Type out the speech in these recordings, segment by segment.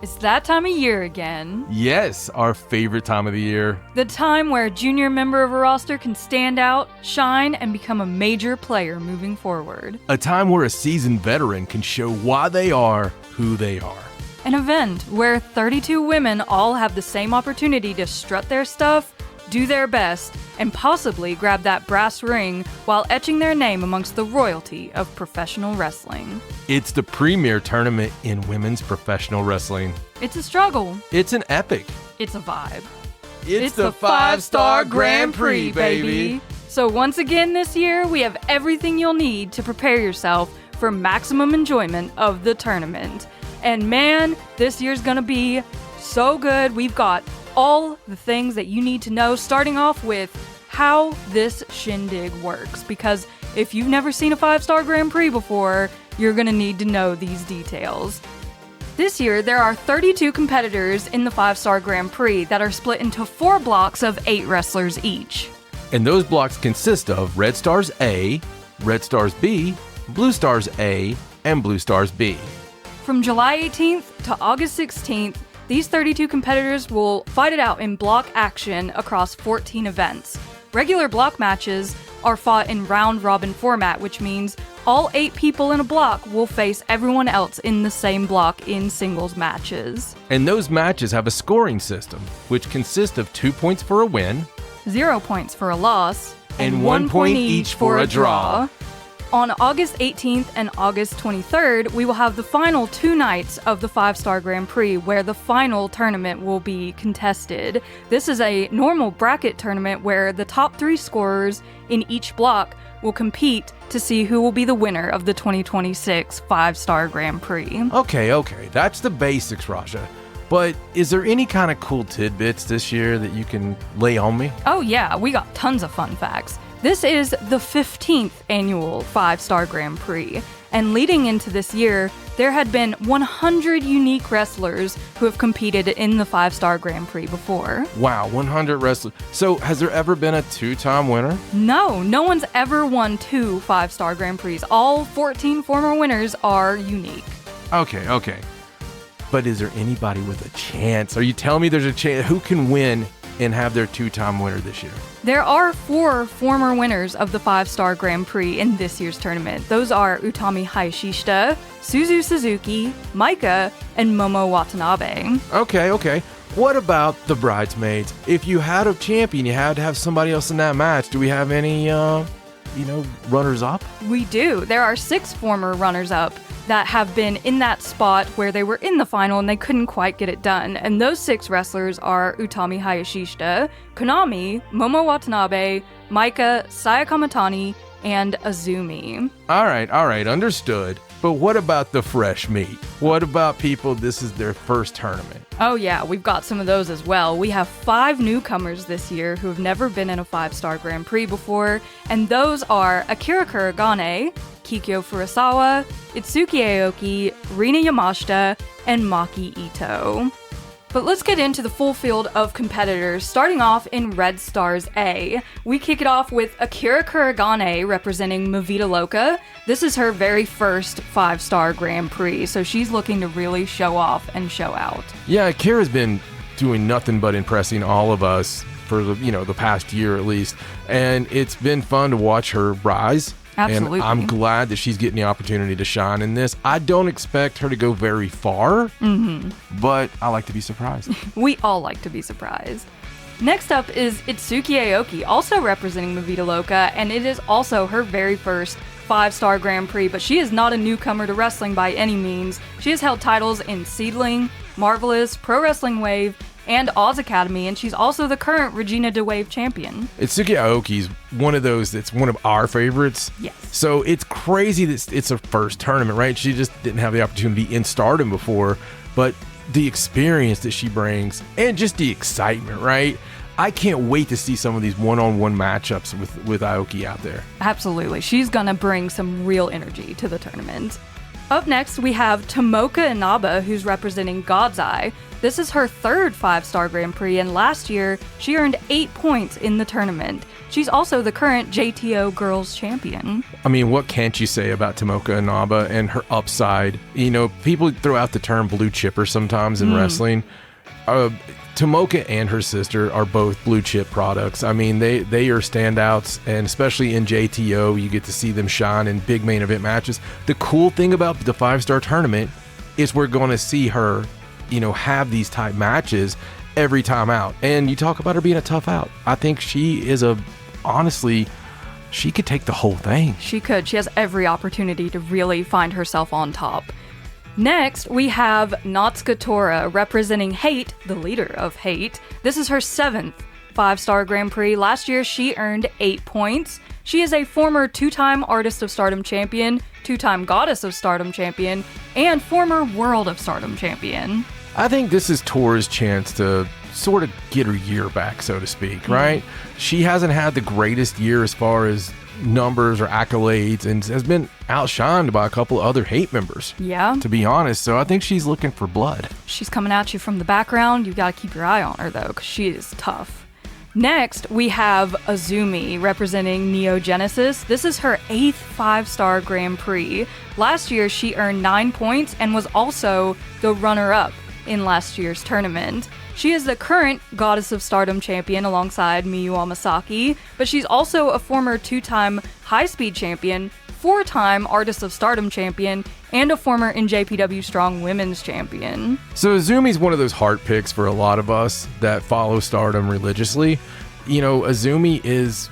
It's that time of year again. Yes, our favorite time of the year. The time where a junior member of a roster can stand out, shine, and become a major player moving forward. A time where a seasoned veteran can show why they are who they are. An event where 32 women all have the same opportunity to strut their stuff, do their best, and possibly grab that brass ring while etching their name amongst the royalty of professional wrestling. It's the premier tournament in women's professional wrestling. It's a struggle. It's an epic. It's a vibe. It's the 5-Star Grand Prix, baby. So once again this year, we have everything you'll need to prepare yourself for maximum enjoyment of the tournament. And man, this year's gonna be so good. We've got all the things that you need to know, starting off with how this shindig works. Because if you've never seen a 5-Star Grand Prix before, you're gonna need to know these details. This year, there are 32 competitors in the 5-Star Grand Prix that are split into 4 blocks of 8 wrestlers each. And those blocks consist of Red Stars A, Red Stars B, Blue Stars A, and Blue Stars B. From July 18th to August 16th, these 32 competitors will fight it out in block action across 14 events. Regular block matches are fought in round-robin format, which means all 8 people in a block will face everyone else in the same block in singles matches. And those matches have a scoring system, which consists of 2 points for a win, 0 points for a loss, and 1 point each for a draw. On August 18th and August 23rd, we will have the final 2 nights of the 5-Star Grand Prix, where the final tournament will be contested. This is a normal bracket tournament where the top 3 scorers in each block will compete to see who will be the winner of the 2026 5-Star Grand Prix. Okay, that's the basics, Raja. But is there any kind of cool tidbits this year that you can lay on me? Oh yeah, we got tons of fun facts. This is the 15th annual 5-Star Grand Prix, and leading into this year, there had been 100 unique wrestlers who have competed in the 5-Star Grand Prix before. Wow, 100 wrestlers. So has there ever been a 2-time winner? No one's ever won 2 5-Star Grand Prix. All 14 former winners are unique. Okay. But is there anybody with a chance? Are you telling me there's a chance? Who can win and have their 2-time winner this year? There are 4 former winners of the 5-Star Grand Prix in this year's tournament. Those are Utami Hayashishita, Suzu Suzuki, Maika, and Momo Watanabe. Okay. What about the bridesmaids? If you had a champion, you had to have somebody else in that match. Do we have any, runners-up? We do. There are 6 former runners-up that have been in that spot where they were in the final and they couldn't quite get it done. And those 6 wrestlers are Utami Hayashishita, Konami, Momo Watanabe, Maika, Saya Kamatani, and Azumi. All right, understood. But what about the fresh meat? What about people this is their first tournament? Oh yeah, we've got some of those as well. We have 5 newcomers this year who have never been in a 5-Star Grand Prix before, and those are Akira Kuragane, Kikyo Furusawa, Itsuki Aoki, Rina Yamashita, and Maki Ito. But let's get into the full field of competitors, starting off in Red Stars A. We kick it off with Akira Kuragane representing Movida Loca. This is her very first 5-Star Grand Prix, so she's looking to really show off and show out. Yeah, Akira's been doing nothing but impressing all of us for the past year at least, and it's been fun to watch her rise. Absolutely. And I'm glad that she's getting the opportunity to shine in this. I don't expect her to go very far, but I like to be surprised. We all like to be surprised. Next up is Itsuki Aoki, also representing Movida Loca, and it is also her very first 5-Star Grand Prix, but she is not a newcomer to wrestling by any means. She has held titles in Seedling, Marvelous, Pro Wrestling Wave, and Oz Academy, and she's also the current Regina de Wave champion. Itsuki Aoki's one of those that's one of our favorites. Yes. So it's crazy that it's her first tournament, right? She just didn't have the opportunity in Stardom before, but the experience that she brings and just the excitement, right? I can't wait to see some of these one-on-one matchups with Aoki out there. Absolutely. She's gonna bring some real energy to the tournament. Up next, we have Tomoka Inaba, who's representing God's Eye. This is her third 5-star Grand Prix, and last year, she earned 8 points in the tournament. She's also the current JTO Girls Champion. I mean, what can't you say about Tomoka Inaba and her upside? You know, people throw out the term blue chipper sometimes in wrestling. Tomoka and her sister are both blue chip products. I mean, they are standouts, and especially in JTO, you get to see them shine in big main event matches. The cool thing about the 5-star tournament is we're going to see her, you know, have these type matches every time out. And you talk about her being a tough out. I think she is honestly, she could take the whole thing. She could. She has every opportunity to really find herself on top. Next, we have Natsuka Tora representing Hate, the leader of Hate. This is her 7th 5-star Grand Prix. Last year, she earned 8 points. She is a former 2-time Artist of Stardom champion, 2-time Goddess of Stardom champion, and former World of Stardom champion. I think this is Tora's chance to sort of get her year back, so to speak, right? She hasn't had the greatest year as far as numbers or accolades, and has been outshined by a couple of other Hate members. Yeah. To be honest, so I think she's looking for blood. She's coming at you from the background. You gotta keep your eye on her, though, because she is tough. Next, we have Azumi representing Neo Genesis. This is her 8th 5-star Grand Prix. Last year, she earned 9 points and was also the runner-up in last year's tournament. She is the current Goddess of Stardom champion alongside Miyu Amasaki, but she's also a former 2-time high-speed champion, 4-time Artist of Stardom champion, and a former NJPW Strong Women's champion. So Azumi's one of those heart picks for a lot of us that follow Stardom religiously. You know, Azumi is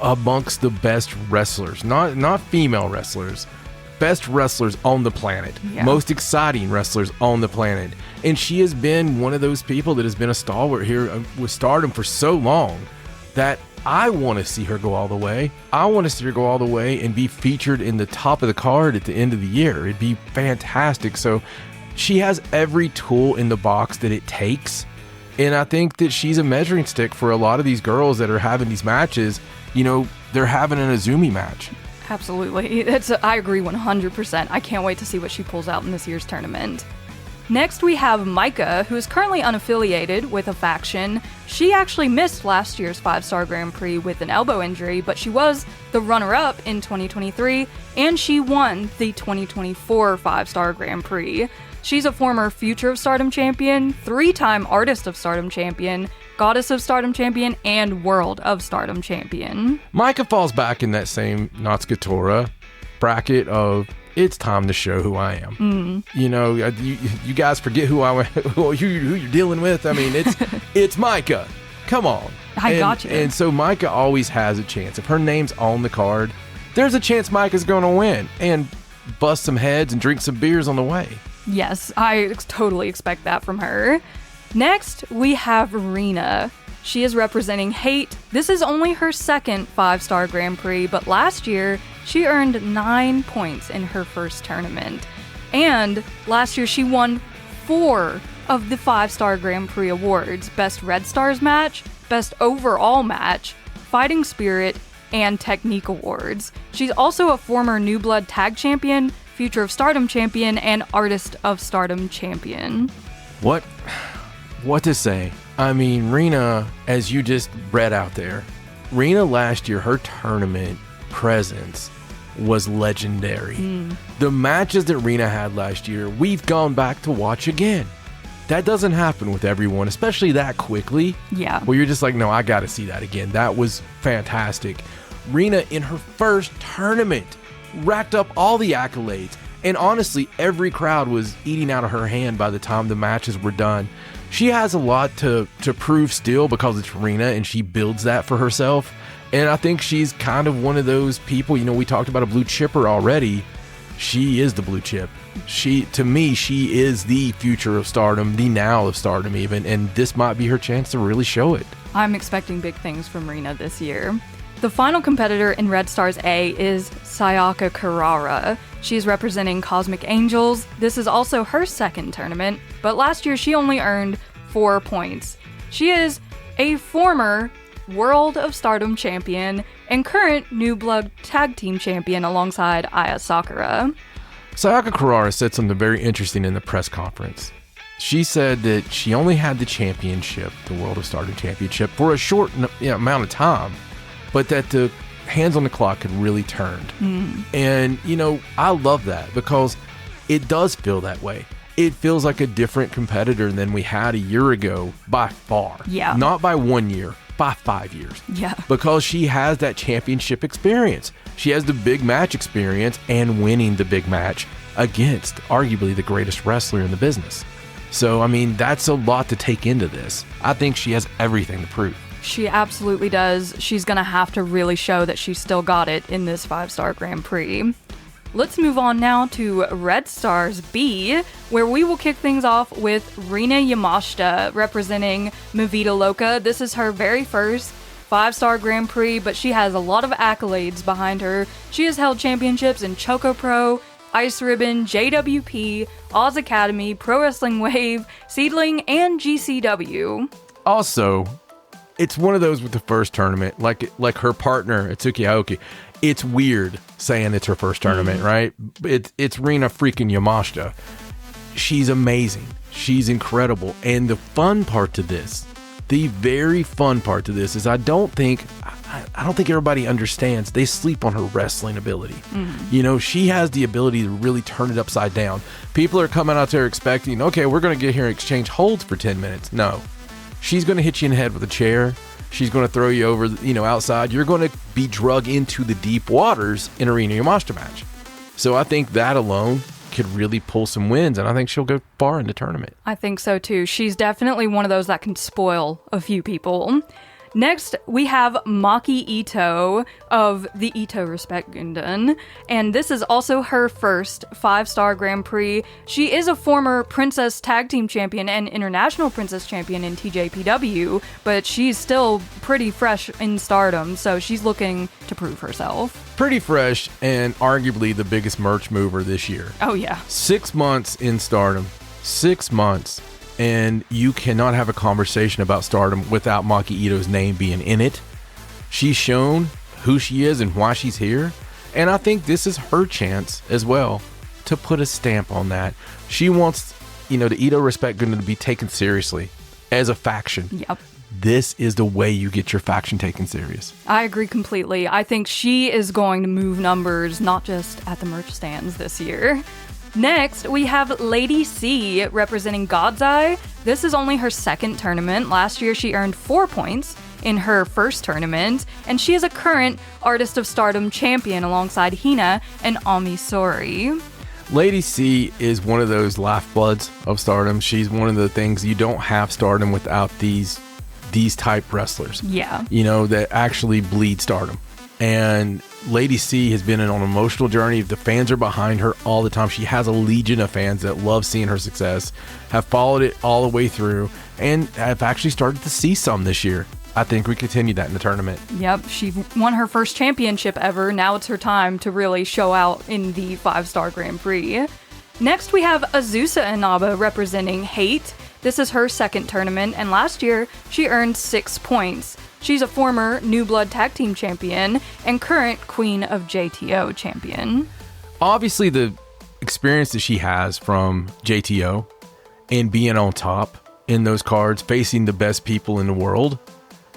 amongst the best wrestlers, not female wrestlers, best wrestlers on the planet, most exciting wrestlers on the planet. And she has been one of those people that has been a stalwart here with Stardom for so long that I want to see her go all the way. I want to see her go all the way and be featured in the top of the card at the end of the year. It'd be fantastic. So she has every tool in the box that it takes. And I think that she's a measuring stick for a lot of these girls that are having these matches. You know, they're having an Azumi match. Absolutely. I agree 100%. I can't wait to see what she pulls out in this year's tournament. Next, we have Micah, who is currently unaffiliated with a faction. She actually missed last year's 5-star Grand Prix with an elbow injury, but she was the runner-up in 2023, and she won the 2024 5-star Grand Prix. She's a former Future of Stardom champion, 3-time Artist of Stardom champion, Goddess of Stardom champion, and World of Stardom champion. Micah falls back in that same Natsuka Tora bracket of it's time to show who I am. You know, you guys forget who you're dealing with. I mean, it's Micah. Come on. I got you. And so Micah always has a chance. If her name's on the card, there's a chance Micah's going to win and bust some heads and drink some beers on the way. Yes, I totally expect that from her. Next, we have Rena. She is representing Hate. This is only her 2nd 5-star Grand Prix, but last year, she earned 9 points in her first tournament. And last year, she won 4 of the 5-star Grand Prix awards: Best Red Stars match, Best Overall match, Fighting Spirit, and Technique awards. She's also a former New Blood Tag Champion, Future of Stardom champion, and Artist of Stardom champion. What to say? I mean, Rena, as you just read out there, Rena last year, her tournament presence was legendary. The matches that Rena had last year, we've gone back to watch again. That doesn't happen with everyone, especially that quickly. Yeah. Where you're just like, no, I got to see that again. That was fantastic. Rena, in her first tournament, racked up all the accolades. And honestly, every crowd was eating out of her hand by the time the matches were done. She has a lot to prove still because it's Rena and she builds that for herself. And I think she's kind of one of those people, you know, we talked about a blue chipper already. She is the blue chip. To me, she is the future of Stardom, the now of Stardom even, and this might be her chance to really show it. I'm expecting big things from Rena this year. The final competitor in Red Stars A is Sayaka Kurara. She's representing Cosmic Angels. This is also her 2nd tournament, but last year she only earned 4 points. She is a former World of Stardom champion and current New Blood Tag Team champion alongside Aya Sakura. Sayaka Kurara said something very interesting in the press conference. She said that she only had the championship, the World of Stardom Championship, for a short amount of time, but that the hands on the clock had really turned. And, I love that because it does feel that way. It feels like a different competitor than we had a year ago by far. Yeah. Not by 1 year, by 5 years. Yeah. Because she has that championship experience. She has the big match experience and winning the big match against arguably the greatest wrestler in the business. So, that's a lot to take into this. I think she has everything to prove. She absolutely does. She's going to have to really show that she still got it in this 5-star Grand Prix. Let's move on now to Red Stars B, where we will kick things off with Rina Yamashita representing Mavita Loca. This is her very first 5-star Grand Prix, but she has a lot of accolades behind her. She has held championships in Choco Pro, Ice Ribbon, JWP, Oz Academy, Pro Wrestling Wave, Seedling, and GCW. Also, it's one of those with the first tournament, like her partner, Atsuki Aoki. It's weird saying it's her first tournament, right? It's Rina freaking Yamashita. She's amazing. She's incredible. And the fun part to this, the very fun part to this is I don't think everybody understands. They sleep on her wrestling ability. She has the ability to really turn it upside down. People are coming out there expecting, okay, we're going to get here and exchange holds for 10 minutes. No. She's going to hit you in the head with a chair. She's going to throw you over, outside. You're going to be drug into the deep waters in a Rina Yamashita match. So I think that alone could really pull some wins, and I think she'll go far in the tournament. I think so too. She's definitely one of those that can spoil a few people. Next, we have Maki Ito of the Ito Respect Gundan, and this is also her first 5-star Grand Prix. She is a former Princess Tag Team Champion and International Princess Champion in TJPW, but she's still pretty fresh in Stardom, so she's looking to prove herself. Pretty fresh and arguably the biggest merch mover this year. Oh yeah. 6 months in Stardom. 6 months. And you cannot have a conversation about Stardom without Maki Ito's name being in it. She's shown who she is and why she's here. And I think this is her chance as well to put a stamp on that. She wants, the Ito Respect going to be taken seriously as a faction. Yep. This is the way you get your faction taken serious. I agree completely. I think she is going to move numbers, not just at the merch stands this year. Next, we have Lady C representing God's Eye. This is only her second tournament. Last year, she earned 4 points in her first tournament, and she is a current Artist of Stardom champion alongside Hina and Ami Sori. Lady C is one of those lifebloods of Stardom. She's one of the things you don't have Stardom without these type wrestlers. Yeah. That actually bleed Stardom. And Lady C has been on an emotional journey. The fans are behind her all the time. She has a legion of fans that love seeing her success, have followed it all the way through, and have actually started to see some this year. I think we continue that in the tournament. Yep, she won her first championship ever. Now it's her time to really show out in the 5-star Grand Prix. Next, we have Azusa Inaba representing Hate. This is her second tournament, and last year she earned 6 points. She's a former New Blood Tag Team Champion and current Queen of JTO Champion. Obviously, the experience that she has from JTO and being on top in those cards, facing the best people in the world,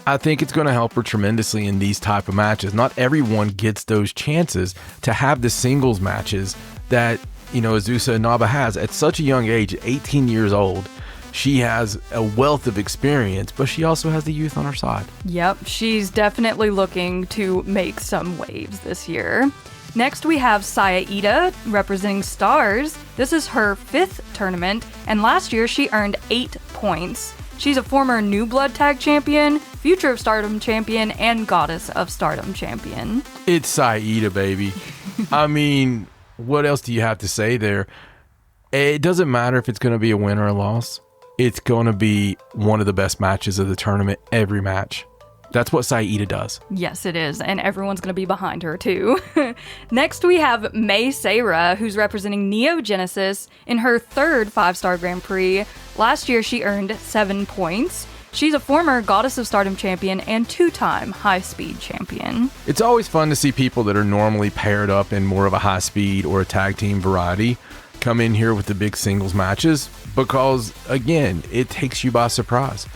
I think it's going to help her tremendously in these type of matches. Not everyone gets those chances to have the singles matches that, Azusa Inaba has at such a young age, 18 years old. She has a wealth of experience, but she also has the youth on her side. Yep, she's definitely looking to make some waves this year. Next, we have Saya Ida representing Stars. This is her 5th tournament, and last year she earned 8 points. She's a former New Blood Tag Champion, Future of Stardom Champion, and Goddess of Stardom Champion. It's Saya Ida, baby. What else do you have to say there? It doesn't matter if it's going to be a win or a loss. It's going to be one of the best matches of the tournament every match. That's what Saida does. Yes, it is, and everyone's going to be behind her, too. Next, we have Mei Seira, who's representing Neo Genesis in her 3rd 5-star Grand Prix. Last year, she earned 7 points. She's a former Goddess of Stardom champion and 2-time high-speed champion. It's always fun to see people that are normally paired up in more of a high-speed or a tag team variety come in here with the big singles matches because, again, it takes you by surprise.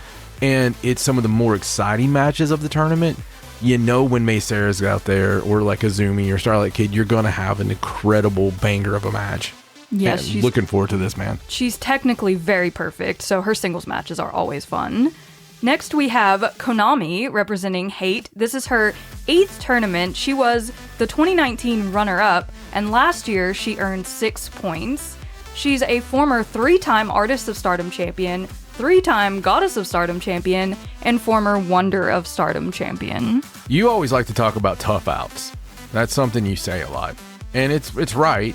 And it's some of the more exciting matches of the tournament. You know when May Sarah's out there or like Azumi or Starlight Kid, you're going to have an incredible banger of a match. Yes, she's looking forward to this, man. She's technically very perfect, so her singles matches are always fun. Next, we have Konami representing Hate. This is her 8th tournament. She was the 2019 runner-up, and last year she earned 6 points. She's a former 3-time Artist of Stardom champion, 3-time Goddess of Stardom champion, and former Wonder of Stardom champion. You always like to talk about tough outs. That's something you say a lot. And it's right.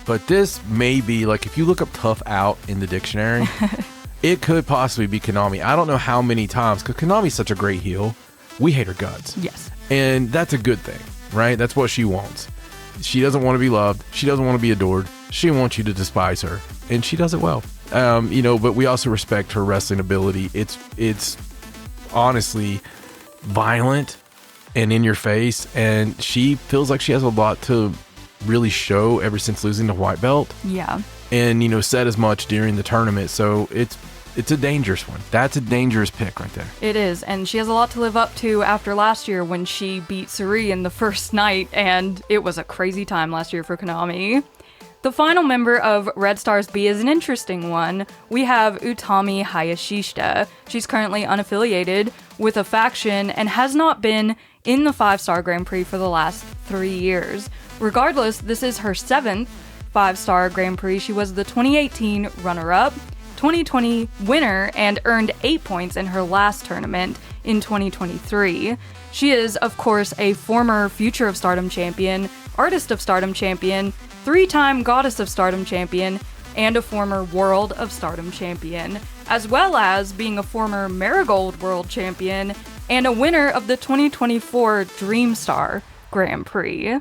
But this may be, like, if you look up tough out in the dictionary, it could possibly be Konami. I don't know how many times, because Konami's such a great heel. We hate her guts. Yes. And that's a good thing, right? That's what she wants. She doesn't want to be loved. She doesn't want to be adored. She wants you to despise her. And she does it well. But we also respect her wrestling ability. It's honestly violent and in your face. And she feels like she has a lot to really show ever since losing the white belt. Yeah. And, said as much during the tournament. So it's a dangerous one. That's a dangerous pick right there. It is. And she has a lot to live up to after last year when she beat Suri in the first night. And it was a crazy time last year for Konami. The final member of Red Stars B is an interesting one. We have Utami Hayashishita. She's currently unaffiliated with a faction and has not been in the 5-Star Grand Prix for the last 3 years. Regardless, this is her 7th 5-Star Grand Prix. She was the 2018 runner-up, 2020 winner, and earned 8 points in her last tournament in 2023. She is, of course, a former Future of Stardom champion, Artist of Stardom champion, 3-time Goddess of Stardom champion, and a former World of Stardom champion, as well as being a former Marigold World champion and a winner of the 2024 Dream Star Grand Prix.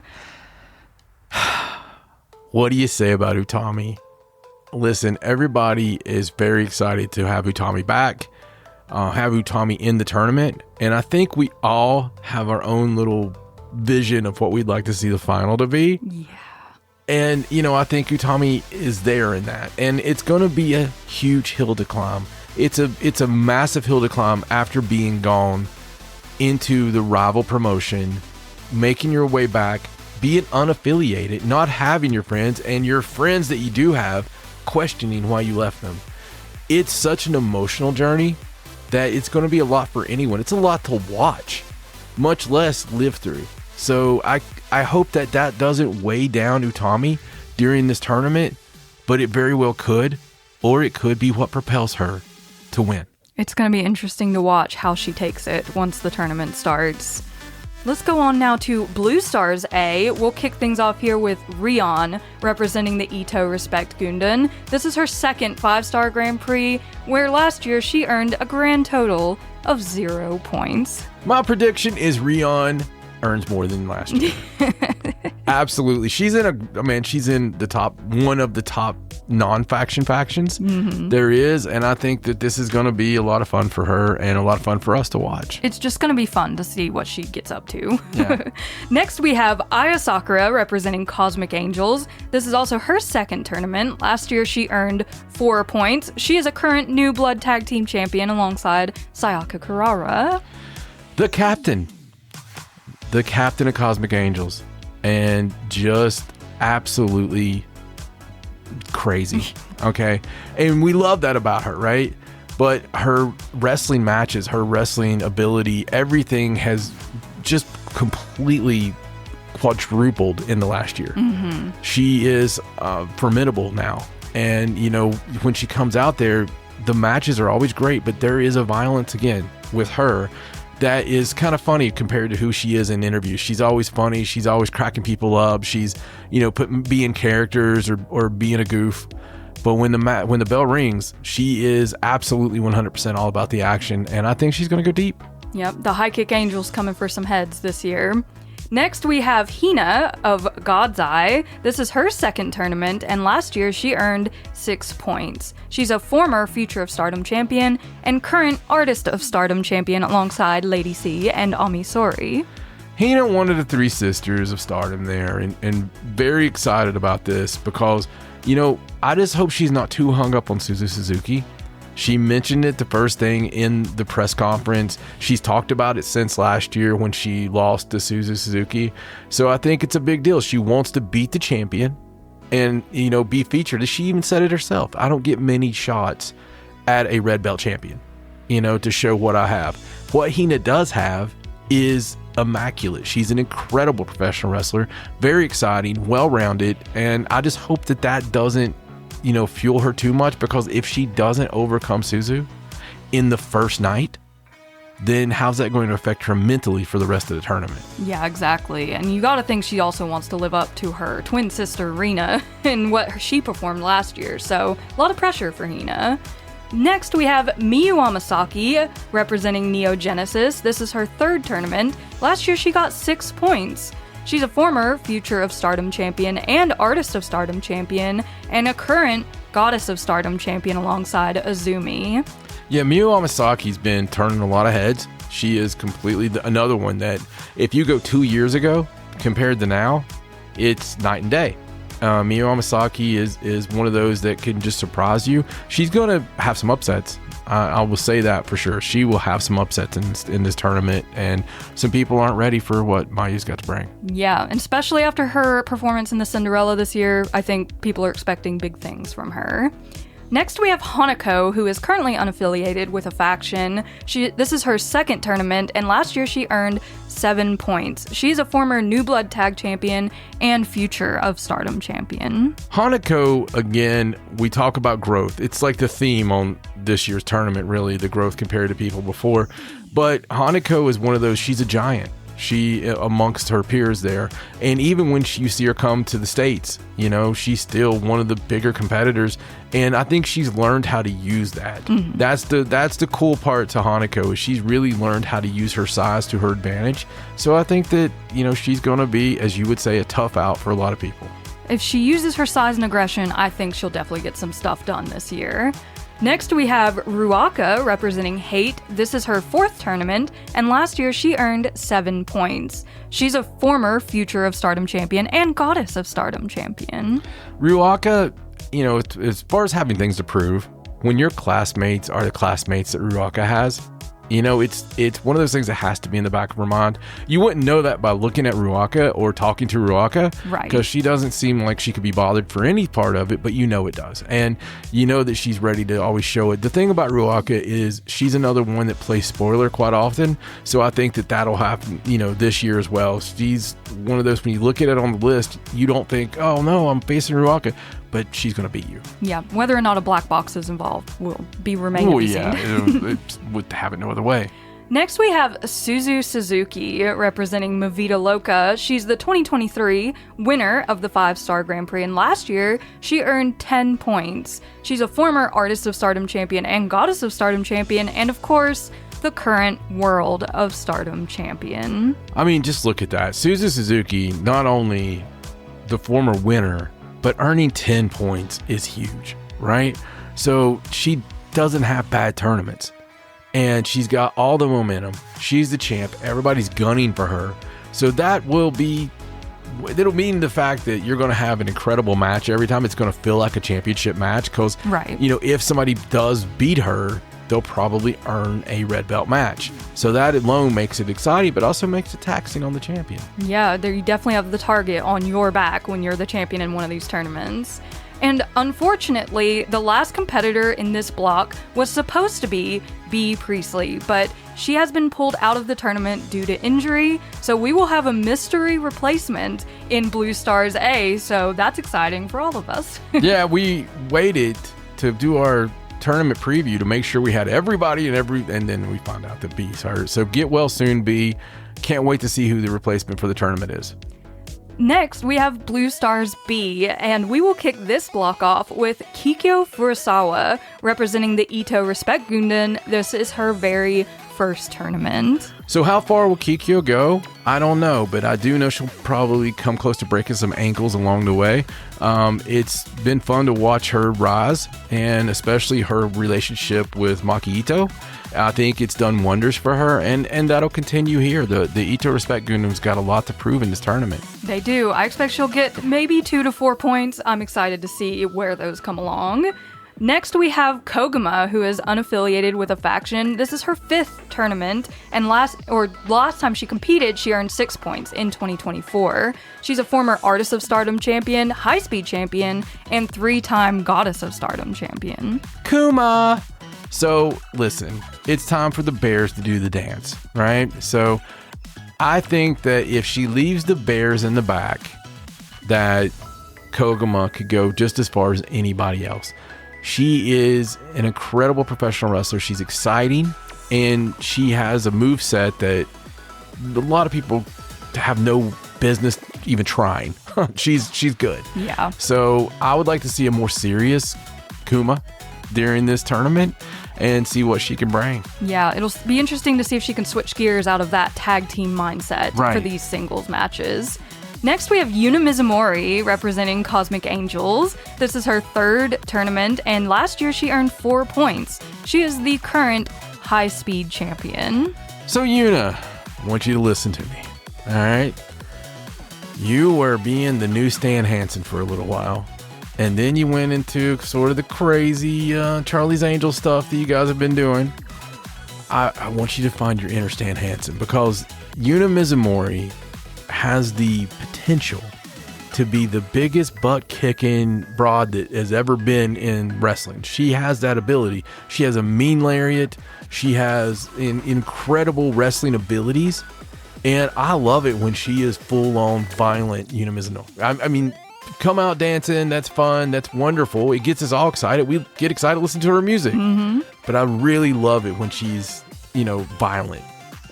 What do you say about Utami? Listen, everybody is very excited to have Utami back, have Utami in the tournament, and I think we all have our own little vision of what we'd like to see the final to be. Yeah. And, I think Utami is there in that, and it's going to be a huge hill to climb. It's a massive hill to climb after being gone into the rival promotion, making your way back, being unaffiliated, not having your friends, and your friends that you do have questioning why you left them. It's such an emotional journey that it's going to be a lot for anyone. It's a lot to watch, much less live through. So I hope that doesn't weigh down Utami during this tournament, but it very well could, or it could be what propels her to win. It's going to be interesting to watch how she takes it once the tournament starts. Let's go on now to Blue Stars A. We'll kick things off here with Rion, representing the Ito Respect Gundam. This is her 2nd 5-Star Grand Prix, where last year she earned a grand total of 0 points. My prediction is Rion earns more than last year. Absolutely. She's in the top, one of the top non-faction factions there is, and I think that this is going to be a lot of fun for her and a lot of fun for us to watch. It's just going to be fun to see what she gets up to. Yeah. Next, we have Aya Sakura representing Cosmic Angels. This is also her 2nd tournament. Last year, she earned 4 points. She is a current New Blood Tag Team champion alongside Sayaka Kurara. The captain of Cosmic Angels, and just absolutely crazy. Okay. And we love that about her, right? But her wrestling matches, her wrestling ability, everything has just completely quadrupled in the last year. She is formidable now. And, when she comes out there, the matches are always great, but there is a violence again with her that is kind of funny compared to who she is in interviews. She's always funny. She's always cracking people up. She's, being characters or being a goof. But when the bell rings, she is absolutely 100% all about the action. And I think she's going to go deep. Yep, the High Kick Angels coming for some heads this year. Next, we have Hina of God's Eye. This is her second tournament, and last year she earned 6 points. She's a former Future of Stardom champion and current Artist of Stardom champion alongside Lady C and Ami Sourei. Hina, one of the three sisters of Stardom there, and very excited about this because, I just hope she's not too hung up on Suzu Suzuki. She mentioned it the first thing in the press conference. She's talked about it since last year when she lost to Suzu Suzuki. So I think it's a big deal. She wants to beat the champion and, be featured. She even said it herself. I don't get many shots at a red belt champion, to show what I have. What Hina does have is immaculate. She's an incredible professional wrestler, very exciting, well-rounded, and I just hope that doesn't fuel her too much, because if she doesn't overcome Suzu in the first night, then how's that going to affect her mentally for the rest of the tournament? Yeah, exactly. And you gotta think she also wants to live up to her twin sister Rina in what she performed last year, so a lot of pressure for Hina. Next, we have Miyu Amasaki representing Neo Genesis. This is her third tournament. Last year she got 6 points. She's a former Future of Stardom champion and Artist of Stardom champion, and a current Goddess of Stardom champion alongside Azumi. Yeah, Miyu Amasaki's been turning a lot of heads. She is completely another one that, if you go 2 years ago compared to now, it's night and day. Miyu Amasaki is one of those that can just surprise you. She's going to have some upsets. I will say that for sure. She will have some upsets in this tournament, and some people aren't ready for what Mayu's got to bring. Yeah, and especially after her performance in the Cinderella this year, I think people are expecting big things from her. Next, we have Hanako, who is currently unaffiliated with a faction. This is her second tournament, and last year she earned 7 points. She's a former New Blood Tag Champion and Future of Stardom Champion. Hanako, again, we talk about growth. It's like the theme on this year's tournament, really, the growth compared to people before. But Hanako is one of those, she's a giant. She amongst her peers there, and even when you see her come to the States, she's still one of the bigger competitors, and I think she's learned how to use that. Mm-hmm. That's the cool part to Hanako, is she's really learned how to use her size to her advantage. So I think that she's going to be, as you would say, a tough out for a lot of people. If she uses her size and aggression, I think she'll definitely get some stuff done this year. Next, we have Ruaka representing Hate. This is her fourth tournament, and last year she earned 7 points. She's a former Future of Stardom champion and Goddess of Stardom champion. Ruaka, as far as having things to prove, when your classmates are the classmates that Ruaka has, it's one of those things that has to be in the back of her mind. You wouldn't know that by looking at Ruaka or talking to Ruaka, right? Because she doesn't seem like she could be bothered for any part of it, but it does. And that she's ready to always show it. The thing about Ruaka is she's another one that plays spoiler quite often. So I think that'll happen, this year as well. She's one of those, when you look at it on the list, you don't think, oh no, I'm facing Ruaka, but she's going to beat you. Yeah, whether or not a black box is involved will remain to be seen. It would have it no other way. Next, we have Suzu Suzuki representing Movida Loca. She's the 2023 winner of the 5-Star Grand Prix, and last year she earned 10 points. She's a former Artist of Stardom champion and Goddess of Stardom champion, and of course, the current World of Stardom champion. I mean, just look at that. Suzu Suzuki, not only the former winner, but earning 10 points is huge, right? So she doesn't have bad tournaments, and she's got all the momentum. She's the champ. Everybody's gunning for her. So it'll mean the fact that you're going to have an incredible match every time. It's going to feel like a championship match because, right, if somebody does beat her, they'll probably earn a red belt match. So that alone makes it exciting, but also makes it taxing on the champion. Yeah, you definitely have the target on your back when you're the champion in one of these tournaments. And unfortunately, the last competitor in this block was supposed to be Bea Priestley, but she has been pulled out of the tournament due to injury, so we will have a mystery replacement in Blue Stars A, so that's exciting for all of us. Yeah, we waited to do our tournament preview to make sure we had everybody and then we found out that Bea's hurt. So get well soon, Bea. Can't wait to see who the replacement for the tournament is. Next, we have Blue Stars B, and we will kick this block off with Kikyo Furusawa representing the Ito Respect Gunden. This is her very first tournament. So how far will Kikyo go? I don't know, but I do know she'll probably come close to breaking some ankles along the way. It's been fun to watch her rise, and especially her relationship with Maki Ito. I think it's done wonders for her, and that'll continue here. The Ito Respect Gundam's got a lot to prove in this tournament. They do. I expect she'll get maybe 2 to 4 points. I'm excited to see where those come along. Next, we have Koguma, who is unaffiliated with a faction. This is her 5th tournament, and last time she competed, she earned 6 points in 2024. She's a former Artist of Stardom champion, High Speed champion, and 3-time Goddess of Stardom champion. Kuma! So, listen, it's time for the bears to do the dance, right? So, I think that if she leaves the bears in the back, that Koguma could go just as far as anybody else. She is an incredible professional wrestler. She's exciting, and she has a moveset that a lot of people have no business even trying. She's good. Yeah. So I would like to see a more serious Kuma during this tournament and see what she can bring. Yeah, it'll be interesting to see if she can switch gears out of that tag team mindset for these singles matches. Next, we have Yuna Mizumori representing Cosmic Angels. This is her 3rd tournament, and last year she earned 4 points. She is the current High Speed champion. So Yuna, I want you to listen to me, all right? You were being the new Stan Hansen for a little while, and then you went into sort of the crazy Charlie's Angel stuff that you guys have been doing. I want you to find your inner Stan Hansen, because Yuna Mizumori has the potential to be the biggest butt-kicking broad that has ever been in wrestling. She has that ability. She has a mean lariat. She has incredible wrestling abilities. And I love it when she is full-on violent Yuna Mizumori. I mean, come out dancing, that's fun, that's wonderful. It gets us all excited. We get excited to listen to her music. Mm-hmm. But I really love it when she's, violent.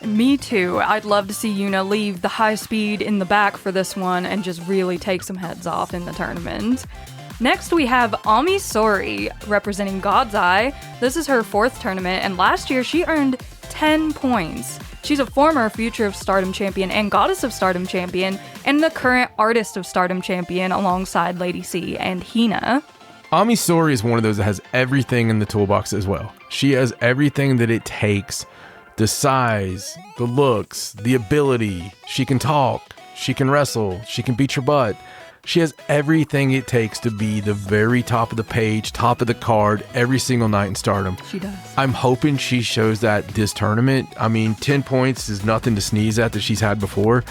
Me too. I'd love to see Yuna leave the High Speed in the back for this one and just really take some heads off in the tournament. Next, we have Ami Sori representing God's Eye. This is her 4th tournament, and last year she earned 10 points. She's a former Future of Stardom champion and Goddess of Stardom champion, and the current Artist of Stardom champion alongside Lady C and Hina. Ami Sori is one of those that has everything in the toolbox as well. She has everything that it takes. The size, the looks, the ability. She can talk, she can wrestle, she can beat your butt. She has everything it takes to be the very top of the page, top of the card, every single night in Stardom. She does. I'm hoping she shows that this tournament. I mean, 10 points is nothing to sneeze at that she's had before.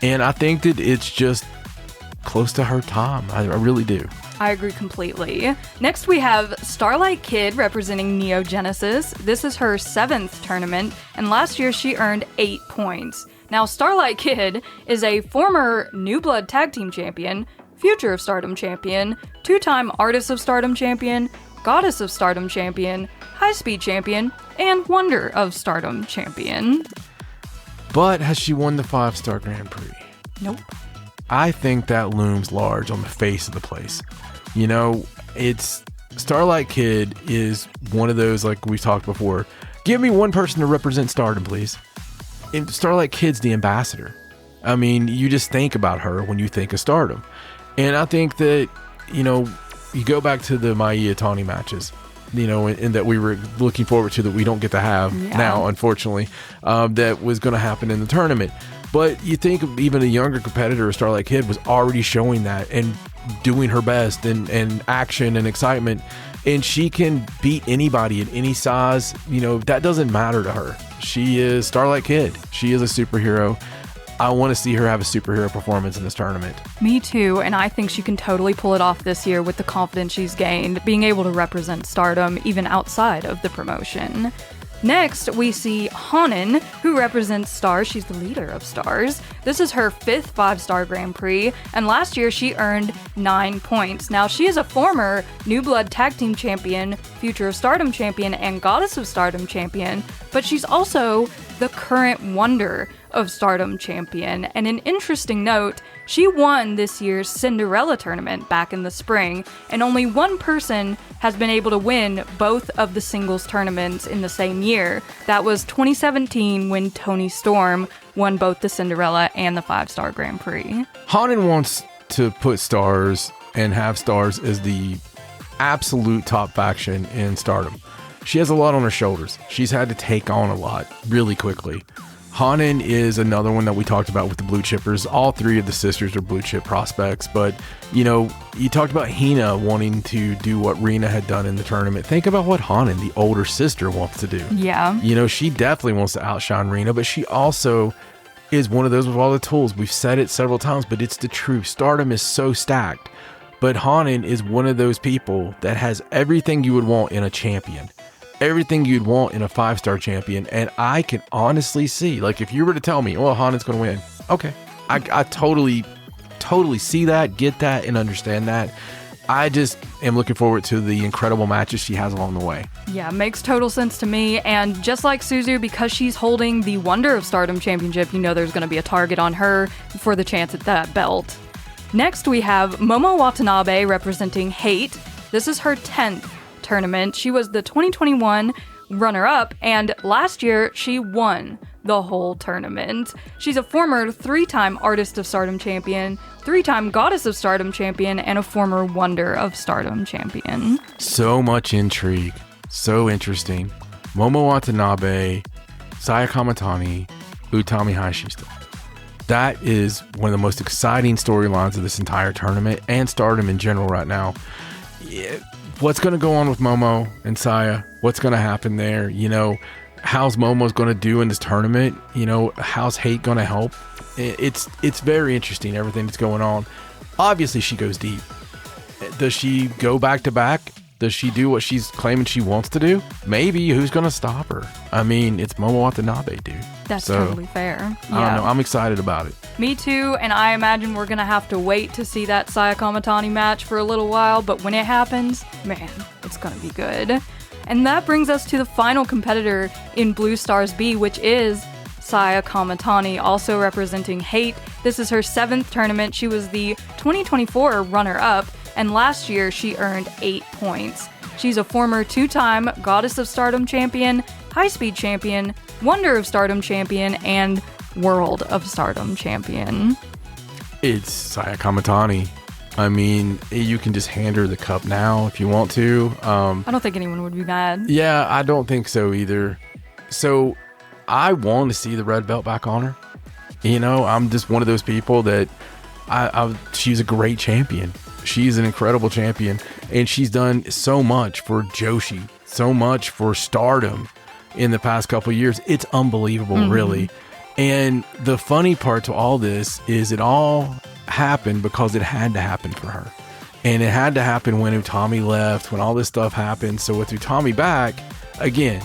And I think that it's just close to her time. I really do. I agree completely. Next, we have Starlight Kid representing Neo Genesis. This is her 7th tournament, and last year she earned 8 points. Now, Starlight Kid is a former New Blood Tag Team champion, Future of Stardom champion, 2-time Artist of Stardom champion, Goddess of Stardom champion, High Speed champion, and Wonder of Stardom champion. But has she won the 5-Star Grand Prix? Nope. I think that looms large on the face of the place. It's Starlight Kid is one of those, like we've talked before. Give me one person to represent Stardom, please. And Starlight Kid's the ambassador. I mean, you just think about her when you think of Stardom. And I think that, you go back to the Mai Itani matches, and that we were looking forward to that we don't get to have now, unfortunately, that was going to happen in the tournament. But you think even a younger competitor, Starlight Kid, was already showing that and doing her best and action and excitement. And she can beat anybody at any size. That doesn't matter to her. She is Starlight Kid. She is a superhero. I want to see her have a superhero performance in this tournament. Me too, and I think she can totally pull it off this year with the confidence she's gained, being able to represent Stardom even outside of the promotion. Next, we see Hanan, who represents Stars. She's the leader of Stars. This is her 5th 5-Star Grand Prix, and last year she earned 9 points. Now, she is a former New Blood Tag Team champion, Future of Stardom champion, and Goddess of Stardom champion, but she's also the current Wonder of Stardom champion. And an interesting note, she won this year's Cinderella tournament back in the spring, and only one person has been able to win both of the singles tournaments in the same year. That was 2017 when Toni Storm won both the Cinderella and the 5-Star Grand Prix. Hanan wants to put Stars and have Stars as the absolute top faction in Stardom. She has a lot on her shoulders. She's had to take on a lot really quickly. Hanan is another one that we talked about with the blue chippers. All three of the sisters are blue chip prospects, but you talked about Hina wanting to do what Rena had done in the tournament. Think about what Hanan, the older sister, wants to do. Yeah. She definitely wants to outshine Rena, but she also is one of those with all the tools. We've said it several times, but it's the truth. Stardom is so stacked, but Hanan is one of those people that has everything you would want in a champion. Everything you'd want in a 5-star champion, and I can honestly see, like, if you were to tell me, well, Hanan's going to win, okay, I totally see that, get that, and understand that. I just am looking forward to the incredible matches she has along the way. Yeah, makes total sense to me, and just like Suzu, because she's holding the Wonder of Stardom Championship, there's going to be a target on her for the chance at that belt. Next, we have Momo Watanabe representing Hate. This is her 10th tournament. She was the 2021 runner-up, and last year she won the whole tournament. She's a former 3-time Artist of Stardom champion, 3-time Goddess of Stardom champion, and a former Wonder of Stardom champion. So much intrigue. So interesting. Momo Watanabe, Saya Kamatani, Utami Hayashishita. That is one of the most exciting storylines of this entire tournament and Stardom in general right now. What's going to go on with Momo and Saya? What's going to happen there? How's Momo's going to do in this tournament? How's Hate going to help? It's very interesting, everything that's going on. Obviously, she goes deep. Does she go back to back? Does she do what she's claiming she wants to do? Maybe. Who's going to stop her? I mean, it's Momo Watanabe, dude. That's totally fair. Yeah. I don't know. I'm excited about it. Me too, and I imagine we're going to have to wait to see that Saya Kamatani match for a little while, but when it happens, man, it's going to be good. And that brings us to the final competitor in Blue Stars B, which is Saya Kamatani, also representing Hate. This is her 7th tournament. She was the 2024 runner-up, and last year she earned 8 points. She's a former 2-time Goddess of Stardom champion, High Speed champion, Wonder of Stardom champion, and World of Stardom champion. It's Saya Kamatani. I mean, you can just hand her the cup now if you want to. I don't think anyone would be mad. Yeah, I don't think so either. So I want to see the red belt back on her. I'm just one of those people that she's a great champion. She's an incredible champion, and she's done so much for Joshi, so much for Stardom in the past couple of years. It's unbelievable, really. And the funny part to all this is it all happened because it had to happen for her. And it had to happen when Utami left, when all this stuff happened. So with Utami back, again,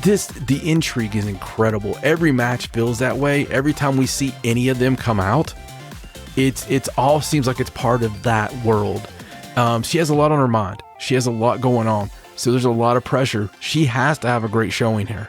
the intrigue is incredible. Every match feels that way. Every time we see any of them come out, it's all seems like it's part of that world. She has a lot on her mind. She has a lot going on. So there's a lot of pressure. She has to have a great showing here.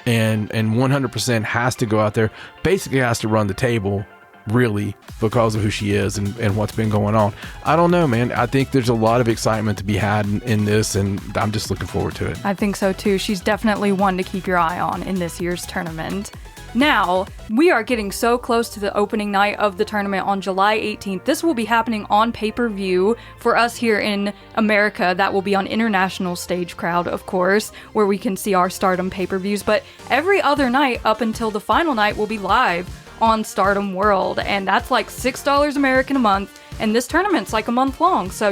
And 100% has to go out there. Basically has to run the table, really, because of who she is and what's been going on. I don't know, man. I think there's a lot of excitement to be had in this, and I'm just looking forward to it. I think so, too. She's definitely one to keep your eye on in this year's tournament. Now, we are getting so close to the opening night of the tournament on July 18th. This will be happening on pay-per-view for us here in America. That will be on International Stage Crowd, of course, where we can see our Stardom pay-per-views. But every other night up until the final night will be live on Stardom World. And that's like $6 American a month. And this tournament's like a month long. So,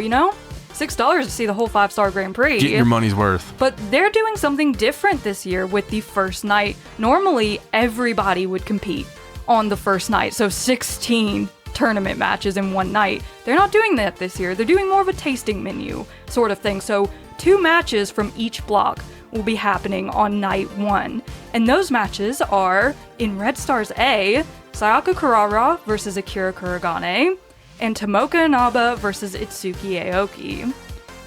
$6 to see the whole 5-Star Grand Prix. Get your money's worth. But they're doing something different this year with the first night. Normally, everybody would compete on the first night. So 16 tournament matches in one night. They're not doing that this year. They're doing more of a tasting menu sort of thing. So 2 matches from each block will be happening on night 1. And those matches are in Red Stars A, Sayaka Kurara versus Akira Kuragane, and Tomoka Inaba versus Itsuki Aoki.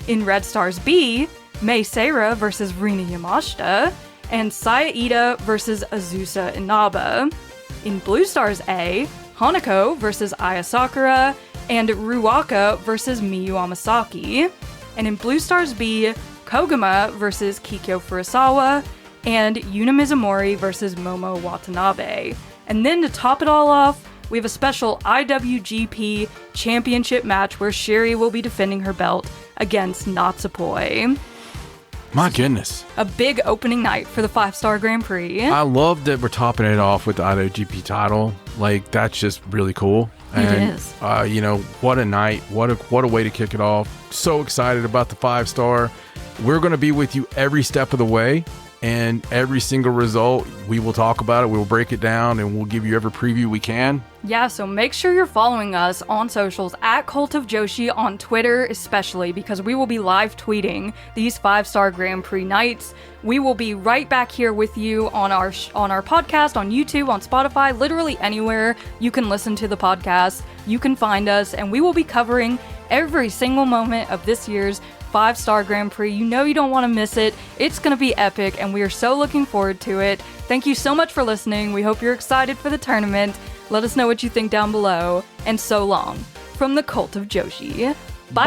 In Red Stars B, Mei Seira versus Rina Yamashita, and Sayaida versus Azusa Inaba. In Blue Stars A, Hanako versus Aya Sakura, and Ruaka versus Miyu Amasaki. And in Blue Stars B, Koguma versus Kikyo Furusawa, and Yuna Mizumori versus Momo Watanabe. And then to top it all off, we have a special IWGP Championship match where Shiri will be defending her belt against Natsupoi. My goodness. A big opening night for the 5-Star Grand Prix. I love that we're topping it off with the IWGP title. Like, that's just really cool. And, it is. You know, what a night. What a way to kick it off. So excited about the 5-star. We're going to be with you every step of the way. And every single result, we will talk about it. We will break it down and we'll give you every preview we can. Yeah, so make sure you're following us on socials at Cult of Joshi on Twitter especially, because we will be live tweeting these 5-Star Grand Prix nights. We will be right back here with you on our podcast, on YouTube, on Spotify, literally anywhere you can listen to the podcast. You can find us, and we will be covering every single moment of this year's 5-Star Grand Prix. You know you don't want to miss it. It's going to be epic, and we are so looking forward to it. Thank you so much for listening. We hope you're excited for the tournament. Let us know what you think down below. And so long from the Cult of Joshi. Bye!